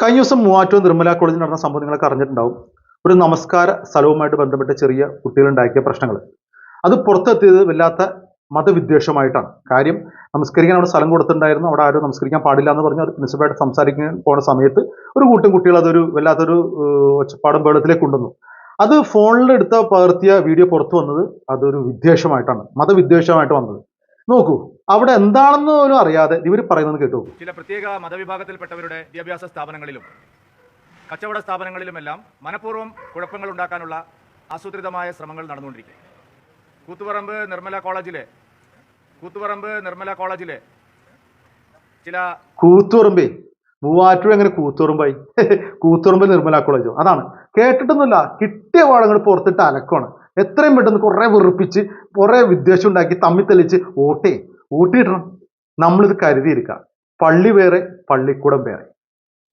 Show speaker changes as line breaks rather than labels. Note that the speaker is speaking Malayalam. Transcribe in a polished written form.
കഴിഞ്ഞ ദിവസം മൂവാറ്റൂർ നിർമ്മല കോളേജിൽ നടന്ന സംഭവം നിങ്ങളൊക്കെ അറിഞ്ഞിട്ടുണ്ടാവും. ഒരു നമസ്കാര സ്ഥലവുമായിട്ട് ബന്ധപ്പെട്ട ചെറിയ കുട്ടികളുണ്ടാക്കിയ പ്രശ്നങ്ങൾ. അത് പുറത്തെത്തിയത് വല്ലാത്ത മതവിദ്വേഷമായിട്ടാണ്. കാര്യം നമസ്കരിക്കാൻ അവിടെ സ്ഥലം കൊടുത്തിട്ടുണ്ടായിരുന്നു. അവിടെ ആരും നമസ്കരിക്കാൻ പാടില്ല എന്ന് പറഞ്ഞു. അത് പ്രിൻസിപ്പായിട്ട് സംസാരിക്കാൻ പോകുന്ന സമയത്ത് ഒരു കൂട്ടം കുട്ടികൾ അതൊരു വല്ലാത്തൊരു ഒച്ചപ്പാടും ബഹളത്തിലേക്ക് കൊണ്ടുവന്നു. അത് ഫോണിലെടുത്ത പകർത്തിയ വീഡിയോ പുറത്തു വന്നത് അതൊരു വിദ്വേഷമായിട്ടാണ്, മതവിദ്വേഷമായിട്ട് വന്നത്. നോക്കൂ, അവിടെ എന്താണെന്ന് പോലും അറിയാതെ ഇവർ പറയുന്നത് കേട്ടു.
ചില പ്രത്യേക മതവിഭാഗത്തിൽപ്പെട്ടവരുടെ വിദ്യാഭ്യാസ സ്ഥാപനങ്ങളിലും കച്ചവട സ്ഥാപനങ്ങളിലുമെല്ലാം മനഃപൂർവ്വം കുഴപ്പങ്ങൾ ഉണ്ടാക്കാനുള്ള ആസൂത്രിതമായ ശ്രമങ്ങൾ നടന്നുകൊണ്ടിരിക്കും. കൂത്തുപറമ്പ് നിർമ്മല കോളേജിലെ ചില
കൂത്തുപറമ്പേ മൂവാറ്റൂർ എങ്ങനെ കൂത്തുപറമ്പായി? കൂത്തുപറമ്പ് നിർമ്മല കോളേജോ? അതാണ് കേട്ടിട്ടൊന്നുമില്ല. കിട്ടിയ പാടങ്ങൾ പുറത്തിട്ട് അലക്കാണ്. എത്രയും പെട്ടെന്ന് കുറെ വെറുപ്പിച്ച് കുറെ വിദ്വേഷം ഉണ്ടാക്കി തമ്മിൽ തെളിച്ച് ഓട്ടിയിടണം. നമ്മളിത് കരുതിയിരിക്കാം. പള്ളി വേറെ, പള്ളിക്കൂടം വേറെ.